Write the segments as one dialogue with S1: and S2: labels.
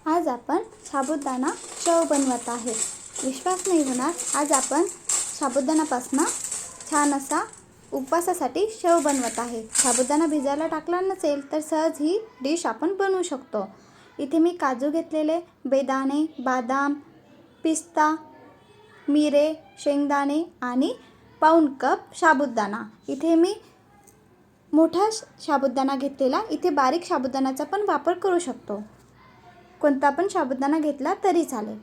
S1: आज आपण साबुदाणा शेव बनवत आहे। विश्वास नाही होणार, आज आपण साबुदाण्यापासून छान असा उपवासासाठी शेव बनवत आहे। साबुदाणा भिजायला टाकला नसेल तर सहज ही डिश आपण बनवू शकतो। इथे मी काजू घेतलेले, बेदाणे, बदाम, पिस्ता, मिरे, शेंगदाणे आणि पाऊण कप साबुदाणा। इथे मी मोठा साबुदाणा घेतलेला, इथे बारीक साबुदाण्याचा पण वापर करू शकतो। कोणता पण साबुदाणा घेतला तरी चालेल।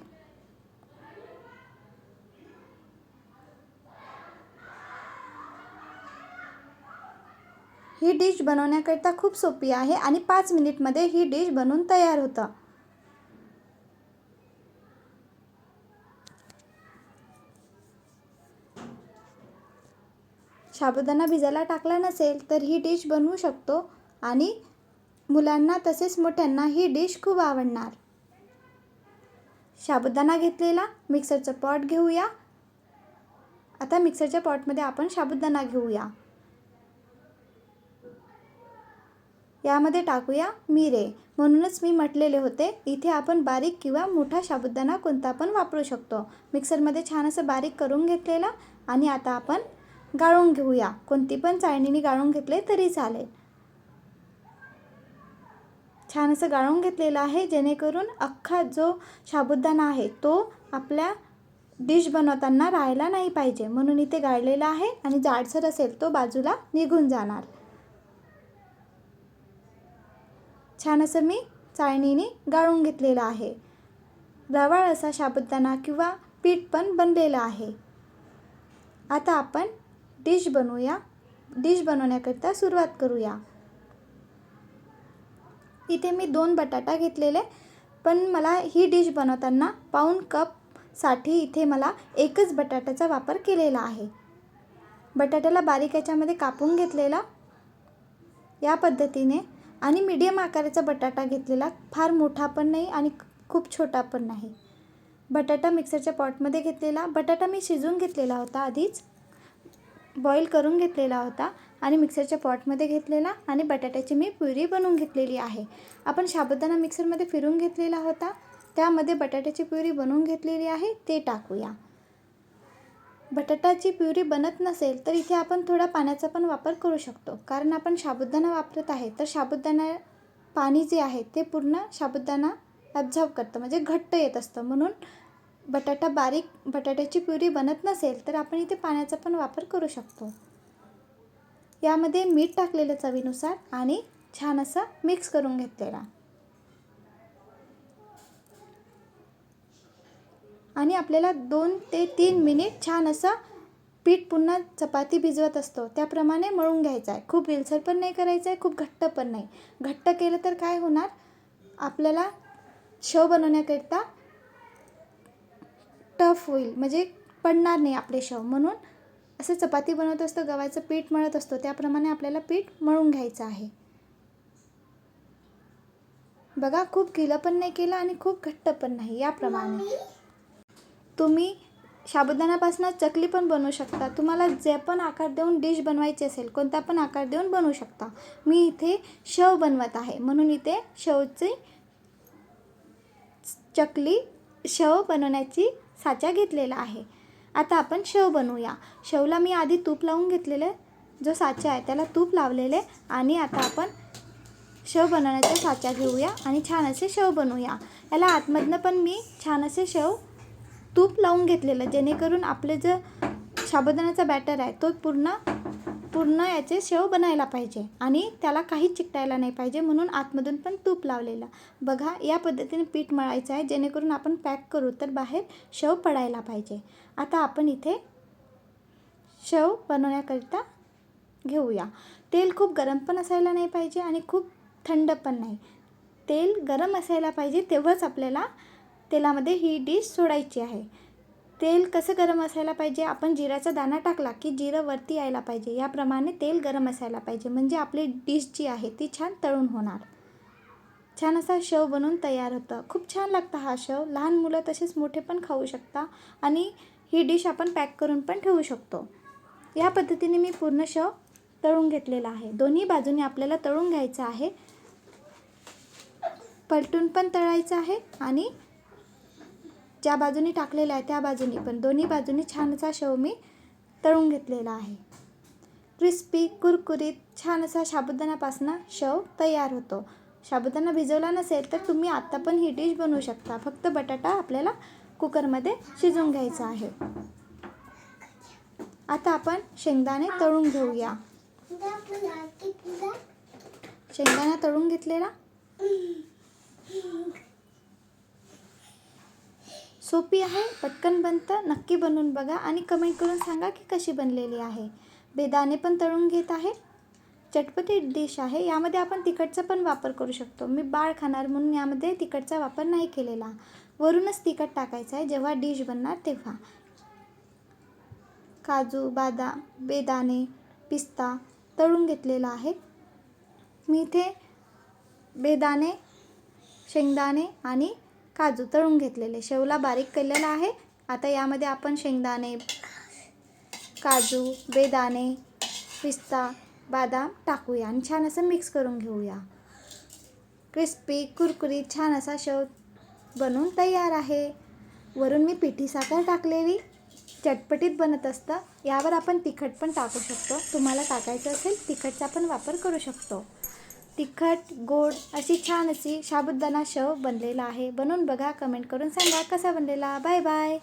S1: ही डिश बनवण्याकरिता खूप सोपी आहे आणि 5 मिनिटमध्ये ही डिश बनवून तयार होतं। साबुदाणा भिजायला टाकला नसेल तर ही डिश बनवू शकतो आणि मुलांना तसेच मोठ्यांना ही डिश खूप आवडणार। साबुदाणा घेतलेला, मिक्सरचं पॉट घेऊया। आता मिक्सरच्या पॉटमध्ये आपण साबुदाणा घेऊया। यामध्ये टाकूया मिरे, म्हणूनच मी म्हटलेले होते इथे आपण बारीक किंवा मोठा साबुदाणा कोणता पण वापरू शकतो। मिक्सरमध्ये छान असं बारीक करून घेतलेला आणि आता आपण गाळून घेऊया। कोणती पण चाळणीने गाळून घेतले तरी चालेल। छान असं गाळून घेतलेला आहे, जेणेकरून अख्खा जो साबुदाणा आहे तो आपल्या डिश बनवताना राहायला नाही पाहिजे, म्हणून इथे गाळलेला आहे आणि जाडसर असेल तो बाजूला निघून जाणार। छान असं मी चाळणीने गाळून घेतलेला आहे। रवाळ असा साबुदाणा किंवा पीठ पण बनलेला आहे। आता आपण डिश बनवूया। डिश बनवण्याकरिता सुरुवात करूया। इथे मी 2 बटाटा घेतलेले, पण मला ही डिश बनवताना पाऊण कप साठी इथे मला एकच बटाट्याचा वापर केलेला आहे। बटाट्याला बारीक याच्यामध्ये कापून घेतलेला या पद्धतीने आणि मीडियम आकाराचा बटाटा घेतलेला, फार मोठा पण नाही आणि खूप छोटा पण नाही। बटाटा मिक्सरच्या पॉटमध्ये घेतलेला, बटाटा मी शिजवून घेतलेला होता, आधीच बॉईल करून घेतलेला होता आणि मिक्सरच्या पॉटमध्ये घेतलेला आणि बटाट्याची मी प्युरी बनवून घेतलेली आहे। आपण साबुदाणा मिक्सरमध्ये फिरून घेतलेला होता, त्यामध्ये बटाट्याची प्युरी बनवून घेतलेली आहे, ते टाकूया। बटाट्याची प्युरी बनत नसेल तर इथे आपण थोडा पाण्याचा पण वापर करू शकतो, कारण आपण साबुदाणा वापरत आहे तर साबुदाणा पाणी जे आहे ते पूर्ण साबुदाणा ॲब्झॉर्ब करतं, म्हणजे घट्ट येत असतं। म्हणून बटाट्याची प्युरी बनत नसेल तर आपण इथे पाण्याचा पण वापर करू शकतो। यामध्ये मीठ टाकलेलं चवीनुसार आणि छान असं मिक्स करून घेतलेला आणि आपल्याला 2 ते 3 मिनिट छान असं पीठ पुन्हा चपाती भिजवत असतो त्याप्रमाणे मळून घ्यायचं आहे। खूप विलसर पण नाही करायचं आहे, खूप घट्ट पण नाही। घट्ट केलं तर काय होणार, आपल्याला शेव बनवण्याकरिता टफ होईल, म्हणजे पडणार नाही आपले शेव। म्हणून असं चपाती बनवत असतो, गव्हाचं पीठ मळत असतो त्याप्रमाणे आपल्याला पीठ मळून घ्यायचं आहे। बघा, खूप गिलं पण नाही केलं आणि खूप घट्ट पण नाही, याप्रमाणे। तुम्ही साबुदाण्यापासून चकली पण बनवू शकता। तुम्हाला जे पण आकार देऊन डिश बनवायची असेल, कोणता पण आकार देऊन बनवू शकता। मी इथे शेव बनवत आहे, म्हणून इथे चकली शेव बनवण्याची साचा घेतलेला आहे। आता आपण शेव बनवूया। शेवला मी आधी तूप लावून घेतलेले, जो साचा आहे त्याला तूप लावलेले आणि आता आपण शेव बनवण्याचा साचा घेऊया आणि छान असे शेव बनवूया। याला आतमधनं पण मी छान असे शेव तूप लावून घेतलेलं, जेणेकरून आपले जो साबुदाण्याचा बॅटर आहे तो पूर्ण याचे शेव बनायला पाहिजे आणि त्याला काहीच चिकटायला नाही पाहिजे, म्हणून आतमधून पण तूप लावलेलं। बघा, या पद्धतीने पीठ मळायचं आहे, जेणेकरून आपण पॅक करू तर बाहेर शेव पडायला पाहिजे। आता आपण इथे शेव बनवण्याकरिता घेऊया। तेल खूप गरम पण असायला नाही पाहिजे आणि खूप थंड पण नाही। तेल गरम असायला पाहिजे, तेव्हाच आपल्याला तेलामध्ये ही डिश सोडायची आहे। तेल कसं गरम असायला पाहिजे, आपण जिऱ्याचा दाणा टाकला की जिरं वरती यायला पाहिजे, याप्रमाणे तेल गरम असायला पाहिजे, म्हणजे आपली डिश जी आहे ती छान तळून होणार। छान असा शेव बनवून तयार होतं। खूप छान लागतं हा शेव, लहान मुलं तसेच मोठे पण खाऊ शकता आणि ही डिश आपण पॅक करून पण ठेवू शकतो। या पद्धतीने मी पूर्ण शेव तळून घेतलेला आहे। दोन्ही बाजूने आपल्याला तळून घ्यायचं आहे। पलटून पण तळायचं आहे आणि ज्या बाजूनी टाकलेला आहे त्या बाजूनी पण, दोन्ही बाजूनी छान असा शेव मी तळून घेतलेला आहे. क्रिस्पी कुरकुरीत छान असा साबुदाण्यापासून शेव तयार होतो. साबुदाणा भिजवला नसेल तर तुम्ही आत्ता पण ही डिश बनवू शकता. फक्त बटाटा आपल्याला कुकरमध्ये शिजवून घ्यायचा आहे. आता आपण शेंगदाणे तळून घेऊया. शेंगदाणा तळून घेतलेला. सोपी आहे, पटकन बनतं. नक्की बनवून बघा आणि कमेंट करून सांगा की कशी बनलेली आहे. बेदाणे पण तळून घेत आहे. चटपटी डिश आहे. यामध्ये आपण तिखटचा पण वापर करू शकतो. मी बाळ खाणार म्हणून यामध्ये तिखटचा वापर नाही केलेला. वरूनच तिखट टाकायचं आहे जेव्हा डिश बनणार तेव्हा. काजू, बदाम, बेदाणे, पिस्ता तळून घेतलेला आहे. मी इथे बेदाणे, शेंगदाणे आणि काजू तळून घेतलेले. शेवला बारीक केलेला आहे. आता यामध्ये आपण शेंगदाणे, काजू, बेदाणे, पिस्ता, बदाम टाकूया आणि छान असं मिक्स करून घेऊया. क्रिस्पी कुरकुरीत छान असा शेव बनवून तयार आहे. वरून मी पिठी साखर टाकलेली. चटपटीत बनत असतं. यावर आपण तिखट पण टाकू शकतो. तुम्हाला टाकायचं असेल तिखटचा पण वापर करू शकतो. तिखट गोड अशी छान अशी साबुदाणा शेव बनलेला आहे. बनवून बघा, कमेंट करून सांगा कसा बनलेला. Bye bye.